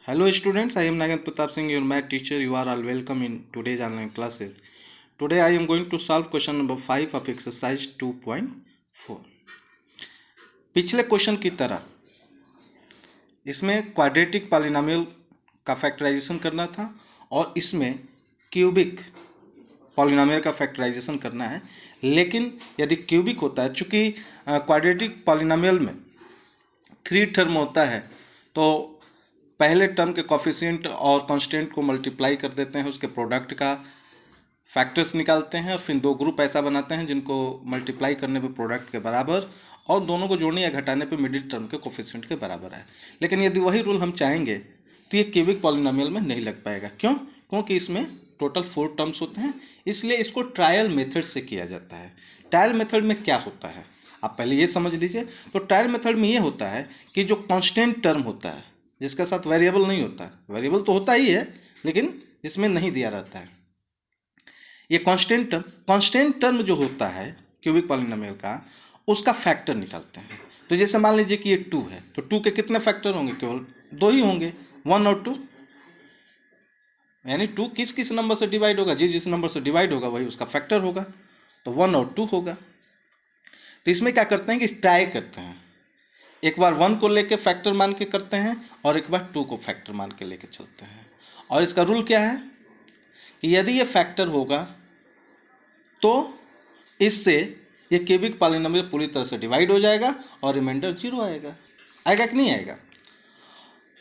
Hello students, I am Nagan Pratap Singh, your math teacher. You are all welcome in today's online classes. Today I am going to solve question number 5 of exercise 2.4. पिछले question की तरह इसमें quadratic polynomial का factorisation करना था और इसमें cubic polynomial का फैक्टराइजेशन करना है। लेकिन यदि क्यूबिक होता है, चूँकि क्वाड्रेटिक पॉलिनोमियल में 3 टर्म होता है, तो पहले टर्म के कोफिशिएंट और कांस्टेंट को मल्टीप्लाई कर देते हैं, उसके प्रोडक्ट का फैक्टर्स निकालते हैं और फिर दो ग्रुप ऐसा बनाते हैं जिनको मल्टीप्लाई करने पे प्रोडक्ट के बराबर और दोनों को जोड़ने या घटाने पे मिडिल टर्म के कोफिशिएंट के बराबर है। लेकिन यदि वही रूल हम चाहेंगे तो ये क्यूबिक पॉलिनोमियल में नहीं लग पाएगा। क्यों? क्योंकि इसमें टोटल 4 टर्म्स होते हैं, इसलिए इसको ट्रायल मेथड से किया जाता है। ट्रायल मेथड में क्या होता है आप पहले ये समझ लीजिए। तो ट्रायल मेथड में ये होता है कि जो कांस्टेंट टर्म होता है, जिसके साथ वेरिएबल नहीं होता, वेरिएबल तो होता ही है लेकिन इसमें नहीं दिया रहता है, ये कांस्टेंट टर्म जो होता है क्यूबिक पॉलिनोमियल का, उसका फैक्टर निकालते हैं। तो जैसे मान लीजिए कि ये 2 है, तो 2 के कितने फैक्टर होंगे? केवल 2 ही होंगे, 1 और 2। यानी 2 किस किस नंबर से डिवाइड होगा? जिस नंबर से डिवाइड होगा वही उसका फैक्टर होगा, तो 1 और 2 होगा। तो इसमें क्या करते हैं कि ट्राई करते हैं, एक बार 1 को लेके फैक्टर मान के करते हैं और एक बार 2 को फैक्टर मान के लेके चलते हैं। और इसका रूल क्या है कि यदि ये फैक्टर होगा तो इससे ये क्यूबिक पॉलिनोमियल पूरी तरह से डिवाइड हो जाएगा और रिमाइंडर 0 आएगा। आएगा कि नहीं आएगा?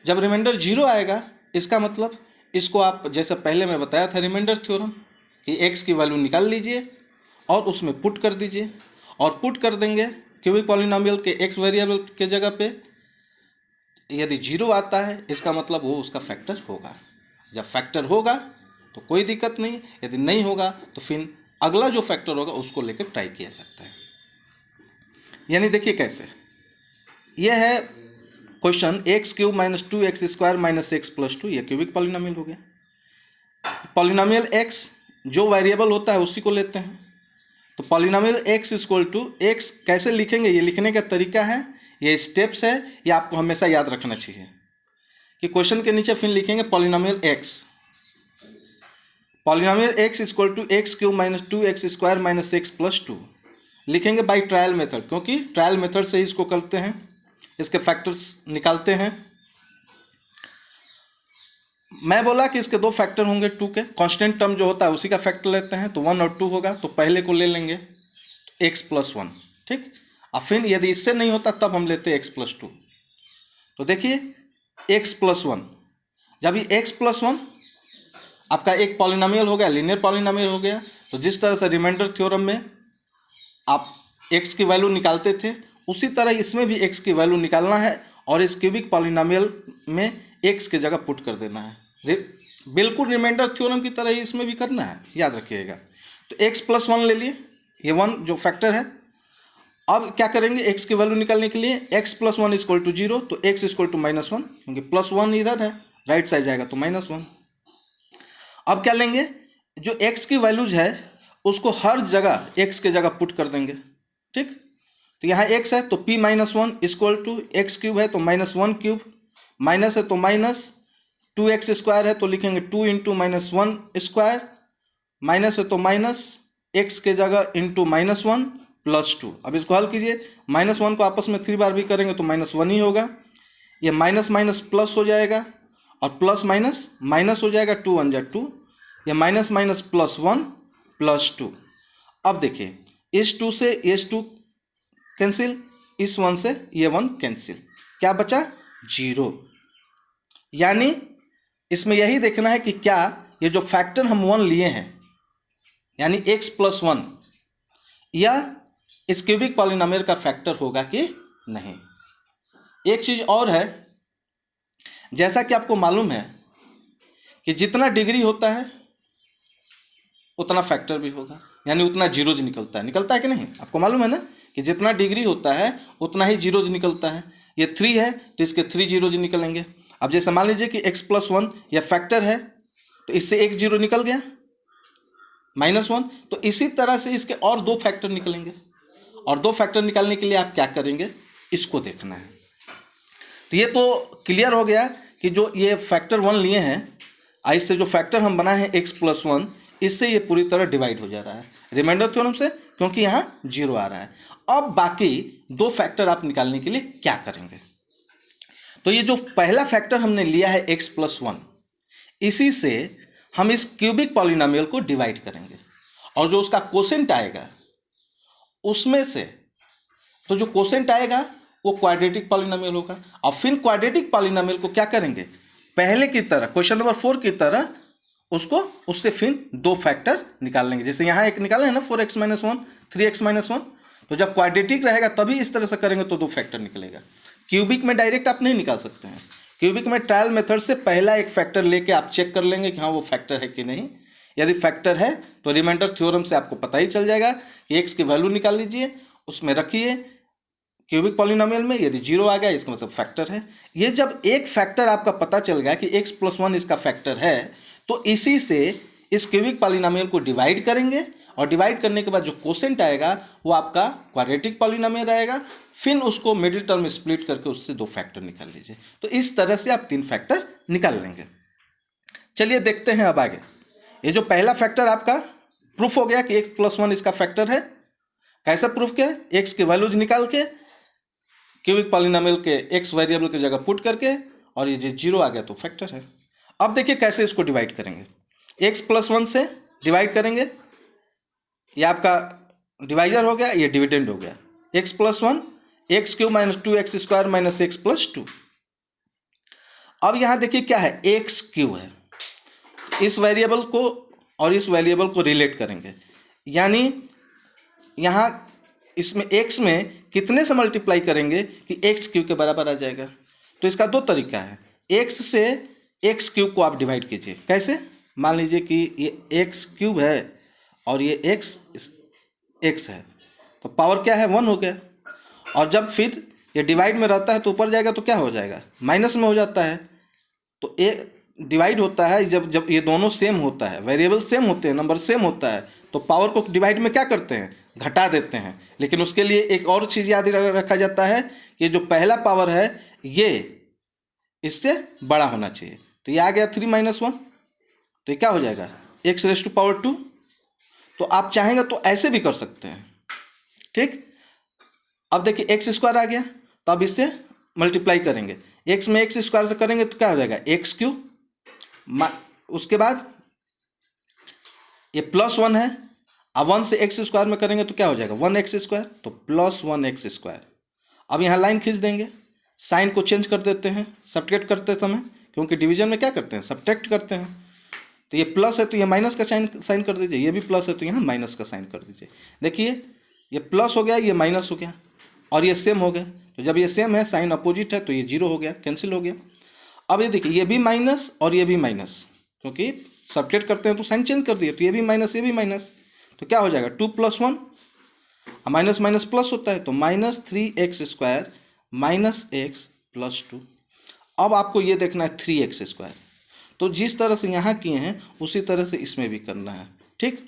जब रिमाइंडर 0 आएगा इसका मतलब इसको आप, जैसे पहले मैं बताया था रिमाइंडर थ्योरम, कि x की वैल्यू निकाल लीजिए और उसमें पुट कर दीजिए, और पुट कर देंगे क्यूबिक पॉलिनोमियल के x वेरिएबल के जगह पे। यदि 0 आता है इसका मतलब वो उसका फैक्टर होगा। जब फैक्टर होगा तो कोई दिक्कत नहीं, यदि नहीं होगा तो फिर अगला जो फैक्टर होगा उसको लेकर ट्राई किया जाता है। यानी देखिए कैसे, यह है क्वेश्चन x³ - 2x² - x+2, यह क्यूबिक पॉलिनोमियल हो गया। पॉलिनोमियल x जो वेरिएबल होता है उसी को लेते हैं। तो पॉलिनोमियल x = x कैसे लिखेंगे, ये लिखने का तरीका है, ये स्टेप्स है, ये आपको हमेशा याद रखना चाहिए कि क्वेश्चन के नीचे फिर लिखेंगे polynomial x = x³ - 2x² - x+2 लिखेंगे बाय ट्रायल मेथड, क्योंकि ट्रायल मेथड से ही इसको करते हैं, इसके फैक्टर्स निकालते हैं। मैं बोला कि इसके 2 फैक्टर होंगे 2 के, कांस्टेंट टर्म जो होता है उसी का फैक्टर लेते हैं, तो 1 और 2 होगा, तो पहले को ले लेंगे x+1, ठीक। अब फिर यदि इससे नहीं होता तब हम लेते x+2। तो देखिए x+1, जब ये x+1 आपका एक पॉलिनोमियल हो गया, लीनियर पॉलिनोमियल हो गया, तो जिस तरह से रिमाइंडर थ्योरम में आप x की वैल्यू निकालते थे उसी तरह इसमें भी x की वैल्यू निकालना है और इस क्यूबिक पॉलिनोमियल में x की जगह पुट कर देना है। बिल्कुल रिमाइंडर थ्योरम की तरह ही इसमें भी करना है, याद रखिएगा। तो x+1 ले लिए, ये 1 जो फैक्टर है। अब क्या करेंगे x की वैल्यू निकालने के लिए, x+1 = 0, तो x = -1, क्योंकि +1 इधर है, राइट साइड जाएगा तो -1। अब क्या लेंगे, जो x की वैल्यूज है उसको हर जगह x के जगह पुट कर देंगे, ठीक। तो यहाँ x है तो p - 1 = x³ है तो -1³ माइनस है तो -2x² है तो लिखेंगे 2 × -1², माइनस है तो माइनस x के जगह इंटू -1 + 2। अब इसको हल कीजिए, -1 को आपस में 3 बार भी करेंगे तो -1 ही होगा, ये माइनस माइनस प्लस हो जाएगा और प्लस माइनस माइनस हो जाएगा, 2 × 1 = 2, ये माइनस माइनस +1 + 2। अब देखिए इस 2 से इस 2 कैंसिल, इस 1 से ये 1 कैंसिल, क्या बचा? 0। यानी इसमें यही देखना है कि क्या ये जो फैक्टर हम 1 लिए हैं, यानी x+1, या इस क्यूबिक पॉलिनोमियल का फैक्टर होगा कि नहीं। एक चीज और है, जैसा कि आपको मालूम है कि जितना डिग्री होता है उतना फैक्टर भी होगा, यानी उतना जीरोज निकलता है कि नहीं? आपको मालूम है ना कि जितना डिग्री होता है उतना ही जीरोज निकलता है। ये 3 है तो इसके 3 जीरोज निकलेंगे। अब जैसे मान लीजिए कि x+1 यह फैक्टर है तो इससे एक 0 निकल गया, -1, तो इसी तरह से इसके और 2 फैक्टर निकलेंगे, और 2 फैक्टर निकालने के लिए आप क्या करेंगे, इसको देखना है। तो ये तो क्लियर हो गया कि जो ये फैक्टर 1 लिए हैं, इससे जो फैक्टर हम बनाए हैं x+1, इससे ये पूरी तरह डिवाइड हो जा रहा है रिमाइंडर थ्योरम से, क्योंकि यहाँ 0 आ रहा है। अब बाकी दो फैक्टर आप निकालने के लिए क्या करेंगे? तो ये जो पहला फैक्टर हमने लिया है x+1, इसी से हम इस क्यूबिक पॉलिनोमियल को डिवाइड करेंगे और जो उसका कोसेंट आएगा उसमें से, तो जो कोसेंट आएगा वो क्वाड्रेटिक पॉलिनोमियल होगा। और फिर क्वाड्रेटिक पॉलिनोमियल को क्या करेंगे, पहले की तरह क्वेश्चन नंबर 4 की तरह उससे फिर दो फैक्टर निकाल लेंगे। जैसे यहाँ एक निकाले है ना 4x - 1 3x - 1, तो जब क्वाड्रेटिक रहेगा तभी इस तरह से करेंगे तो दो फैक्टर निकलेगा। क्यूबिक में डायरेक्ट आप नहीं निकाल सकते हैं। क्यूबिक में ट्रायल मेथड से पहला एक फैक्टर लेके आप चेक कर लेंगे कि हाँ वो फैक्टर है कि नहीं। यदि फैक्टर है तो रिमाइंडर थ्योरम से आपको पता ही चल जाएगा कि x की वैल्यू निकाल लीजिए, उसमें रखिए क्यूबिक पॉलिनोमियल में, यदि 0 आ गया इसका मतलब फैक्टर है। ये जब एक फैक्टर आपका पता चल गया कि x+1 इसका फैक्टर है, तो इसी से इस क्यूबिक पॉलिनोमियल को डिवाइड करेंगे और डिवाइड करने के बाद जो कोसेंट आएगा वो आपका क्वाड्रेटिक पॉलिनोमियल आएगा। फिर उसको मिडिल टर्म में स्प्लिट करके उससे दो फैक्टर निकाल लीजिए। तो इस तरह से आप 3 फैक्टर निकाल लेंगे। चलिए देखते हैं अब आगे। ये जो पहला फैक्टर आपका प्रूफ हो गया कि x+1 इसका फैक्टर है। कैसे प्रूफ किया? x की वैल्यूज निकाल के क्यूबिक पॉलिनोमियल के x वेरिएबल की जगह पुट करके, और ये जो 0 आ गया तो फैक्टर है। अब देखिए कैसे इसको डिवाइड करेंगे। x+1 से डिवाइड करेंगे, ये आपका डिवाइजर हो गया, ये डिविडेंड हो गया। x+1 x³ - 2x² - x+2। अब यहाँ देखिए क्या है, x³ है। इस वेरिएबल को और इस वेरिएबल को रिलेट करेंगे, यानी यहाँ इसमें x में कितने से मल्टीप्लाई करेंगे कि x³ के बराबर आ जाएगा। तो इसका दो तरीका है। x से x³ को आप डिवाइड कीजिए। कैसे? मान लीजिए कि ये x³ है और ये x है, तो पावर क्या है, 1 हो गया। और जब फिर ये डिवाइड में रहता है तो ऊपर जाएगा तो क्या हो जाएगा, माइनस में हो जाता है। तो डिवाइड होता है जब ये दोनों सेम होता है, वेरिएबल सेम होते हैं, नंबर सेम होता है, तो पावर को डिवाइड में क्या करते हैं, घटा देते हैं। लेकिन उसके लिए एक और चीज़ याद रखा जाता है कि जो पहला पावर है ये इससे बड़ा होना चाहिए। तो ये आ गया 3 - 1, तो ये क्या हो जाएगा, x⁻²। तो आप चाहेंगे तो ऐसे भी कर सकते हैं, ठीक। अब देखिए x² आ गया, तो अब इससे मल्टीप्लाई करेंगे। x में x² से करेंगे तो क्या हो जाएगा, x³। उसके बाद ये +1 है, अब 1 से x² में करेंगे तो क्या हो जाएगा, 1x², तो +1x²। अब यहाँ लाइन खींच देंगे, साइन को चेंज कर देते हैं सब्ट्रैक्ट करते समय, क्योंकि डिवीजन में क्या करते हैं, सब्ट्रैक्ट करते हैं। तो ये प्लस है तो ये माइनस का साइन कर दीजिए, ये भी प्लस है तो यहाँ माइनस का साइन कर दीजिए। देखिए ये प्लस हो गया, ये माइनस हो गया, और ये सेम हो गया। तो जब ये सेम है, साइन अपोजिट है, तो ये 0 हो गया, कैंसिल हो गया। अब ये देखिए ये भी माइनस और ये भी माइनस, क्योंकि सब्ट्रैक्ट करते हैं तो साइन चेंज कर दिए, तो ये भी माइनस ये भी माइनस, तो क्या हो जाएगा 2 + 1, माइनस माइनस प्लस होता है, तो -3x² - x + 2। अब आपको ये देखना है 3x²। तो जिस तरह से यहाँ किए हैं उसी तरह से इसमें भी करना है, ठीक।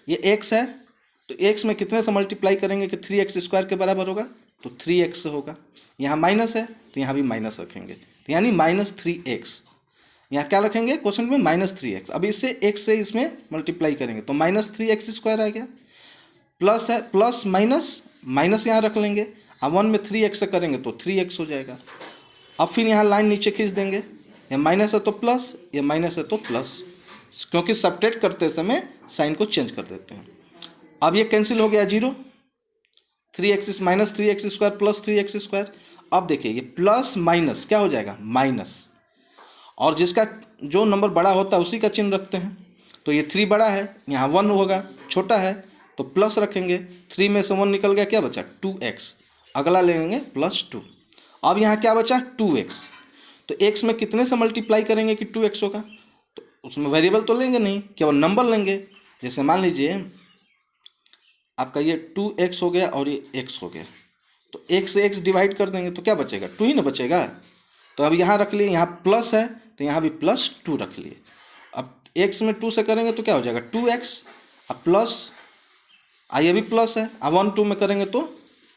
ये x है, तो x में कितने से मल्टीप्लाई करेंगे कि 3x² के बराबर होगा, तो 3x होगा। यहाँ माइनस है तो यहाँ भी माइनस रखेंगे, तो यानी -3x। यहाँ क्या रखेंगे क्वेश्चन में, -3x। अब इससे x से इसमें मल्टीप्लाई करेंगे तो -3x² आ गया। प्लस है, प्लस माइनस माइनस यहाँ रख लेंगे। अब 1 में 3x से करेंगे तो 3x हो जाएगा। अब फिर यहाँ लाइन नीचे खींच देंगे, ये माइनस है तो प्लस, ये माइनस है तो प्लस, क्योंकि सब्ट्रैक्ट करते समय साइन को चेंज कर देते हैं। अब ये कैंसिल हो गया 0, 3x -3x² + 3x²। अब देखिए ये प्लस माइनस क्या हो जाएगा, माइनस, और जिसका जो नंबर बड़ा होता है उसी का चिन्ह रखते हैं। तो ये 3 बड़ा है, यहाँ 1 होगा, छोटा है तो प्लस रखेंगे। 3 में से 1 निकल गया, क्या बचा 2x, अगला लेंगे +2। अब यहाँ क्या बचा 2x, तो x में कितने से मल्टीप्लाई करेंगे कि 2x होगा, तो उसमें वेरिएबल तो लेंगे नहीं, केवल नंबर लेंगे। जैसे मान लीजिए आपका ये 2x हो गया और ये x हो गया, तो x से x डिवाइड कर देंगे तो क्या बचेगा, 2 ही ना बचेगा। तो अब यहाँ रख लिए, यहाँ प्लस है तो यहाँ भी +2 रख लिए। अब x में 2 से करेंगे तो क्या हो जाएगा 2x, अब प्लस, ये भी प्लस है, अब 1 2 में करेंगे तो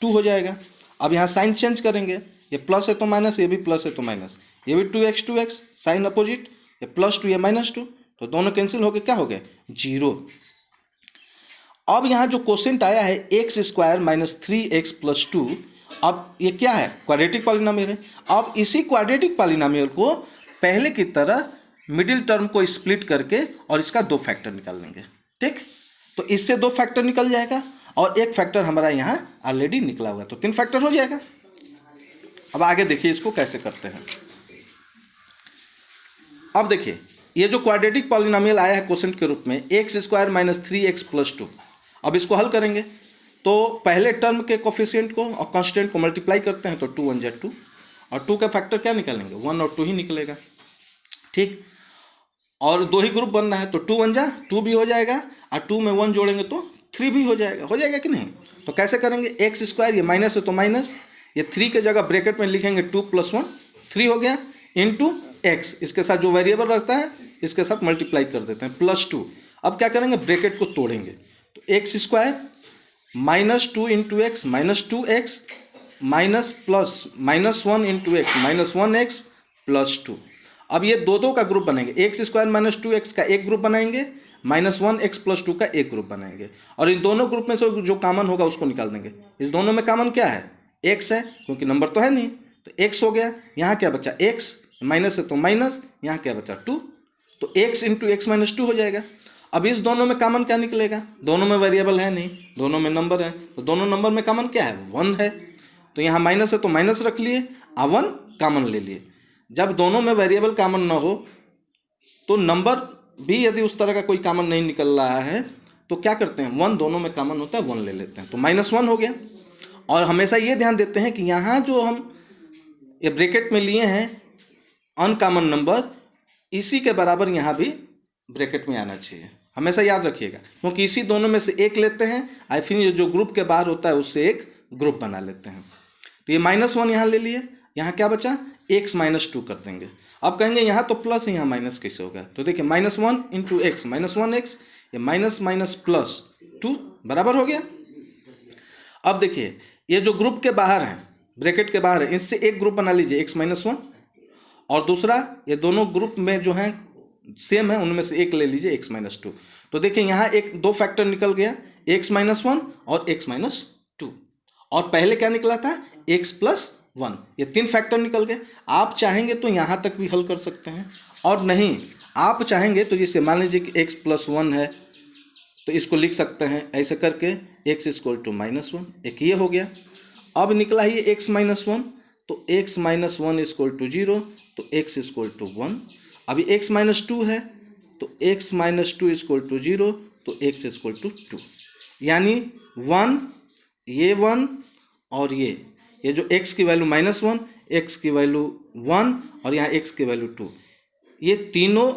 2 हो जाएगा। अब यहाँ साइन चेंज करेंगे, ये प्लस है तो माइनस, ये भी प्लस है तो माइनस, ये भी 2x साइन अपोजिट, ये +2 ये -2, तो दोनों कैंसिल हो गए, क्या हो गए 0। अब यहाँ जो क्वेश्चन आया है x² - 3x + 2, अब ये क्या है, क्वाड्रेटिक पॉलिनोमियल है। अब इसी क्वाड्रेटिक पॉलिनोमियल को पहले की तरह मिडिल टर्म को स्प्लिट करके और इसका 2 फैक्टर निकाल लेंगे, ठीक। तो इससे 2 फैक्टर निकल जाएगा और 1 फैक्टर हमारा यहाँ ऑलरेडी निकला हुआ है, तो 3 फैक्टर हो जाएगा। अब आगे देखिए इसको कैसे करते हैं। अब देखिए ये जो क्वाड्रेटिक पॉलिनोमियल आया है क्वेश्चन के रूप में x² - 3x + 2, अब इसको हल करेंगे तो पहले टर्म के कोफिशिएंट को और कांस्टेंट को मल्टीप्लाई करते हैं, तो 2 × 1 = 2 और 2 का फैक्टर क्या निकालेंगे, 1 और 2 ही निकलेगा, ठीक। और 2 ही ग्रुप बनना है, तो 2 × 1 = 2 भी हो जाएगा और 2 में 1 जोड़ेंगे तो 3 भी हो जाएगा कि नहीं। तो कैसे करेंगे, x², ये माइनस है तो माइनस, ये 3 के जगह ब्रैकेट में लिखेंगे 2 + 1 3 हो गया, इंटू x, इसके साथ जो वेरिएबल रहता है इसके साथ मल्टीप्लाई कर देते हैं +2। अब क्या करेंगे, ब्रैकेट को तोड़ेंगे, तो x² - 2 × x -2x minus plus -1 × x -1x +2। अब ये दो का ग्रुप बनेंगे, x² - 2x का एक ग्रुप बनाएंगे, -1x + 2 का एक ग्रुप बनाएंगे, और इन दोनों ग्रुप में से जो कॉमन होगा उसको निकाल देंगे। इस दोनों में कॉमन क्या है, x है, क्योंकि नंबर तो है नहीं, तो x हो गया। यहाँ क्या बचा, x, माइनस है तो माइनस, यहाँ क्या बचा 2, तो x × x -2 हो जाएगा। अब इस दोनों में कॉमन क्या निकलेगा, दोनों में वेरिएबल है नहीं, दोनों में नंबर है, तो दोनों नंबर में कॉमन क्या है, 1 है, तो यहाँ माइनस है तो माइनस रख लिए और 1 कॉमन ले लिए। जब दोनों में वेरिएबल कॉमन ना हो तो नंबर भी यदि उस तरह का कोई कॉमन नहीं निकल रहा है तो क्या करते हैं, 1 दोनों में कॉमन होता है 1 ले लेते हैं, तो -1 हो गया। और हमेशा ये ध्यान देते हैं कि यहाँ जो हम ये ब्रैकेट में लिए हैं अनकॉमन नंबर, इसी के बराबर यहाँ भी ब्रैकेट में आना चाहिए, हमेशा याद रखिएगा, क्योंकि इसी दोनों में से एक लेते हैं और फिर जो ग्रुप के बाहर होता है उससे एक ग्रुप बना लेते हैं। तो ये -1 यहाँ ले लिए, यहाँ क्या बचा, x -2 कर देंगे। अब कहेंगे यहाँ तो प्लस है, यहाँ माइनस कैसे हो गया, तो देखिए -1 × x -1x, ये माइनस प्लस 2 बराबर हो गया। अब देखिए ये जो ग्रुप के बाहर है, ब्रैकेट के बाहर है, इससे एक ग्रुप बना लीजिए x -1, और दूसरा ये दोनों ग्रुप में जो है सेम है उनमें से एक ले लीजिए x -2। तो देखिए यहाँ एक 2 फैक्टर निकल गया, x -1 और x -2, और पहले क्या निकला था x + 1, ये 3 फैक्टर निकल गए। आप चाहेंगे तो यहाँ तक भी हल कर सकते हैं, और नहीं आप चाहेंगे तो जैसे मान लीजिए कि x + 1 है तो इसको लिख सकते हैं ऐसे करके x = -1, एक ये हो गया। अब निकला ये x -1, तो x -1 = 0, तो x = 1। अभी x -2 है तो x -2 = 0, तो x = 2, यानी 1, ये 1 और ये जो x की वैल्यू -1, x की वैल्यू 1 और यहाँ x की वैल्यू 2, ये तीनों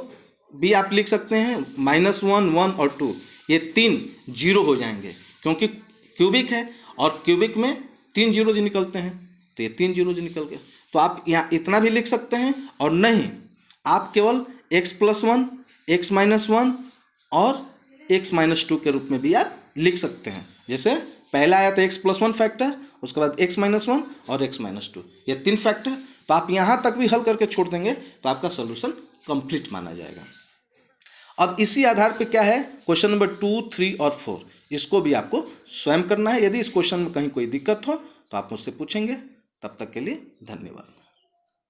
भी आप लिख सकते हैं, -1, 1 और 2, ये 3 0 हो जाएंगे, क्योंकि क्यूबिक है और क्यूबिक में 3 0 निकलते हैं, तो ये 3 0 निकल गए। तो आप यहाँ इतना भी लिख सकते हैं, और नहीं आप केवल x + 1, x -1 और x -2 के रूप में भी आप लिख सकते हैं। जैसे पहला आया था x + 1 फैक्टर, उसके बाद x -1 और x -2, ये 3 फैक्टर, तो आप यहाँ तक भी हल करके छोड़ देंगे तो आपका सोल्यूशन कंप्लीट माना जाएगा। अब इसी आधार पे क्या है, क्वेश्चन नंबर 2, 3 और 4, इसको भी आपको स्वयं करना है। यदि इस क्वेश्चन में कहीं कोई दिक्कत हो तो आप मुझसे पूछेंगे। तब तक के लिए धन्यवाद।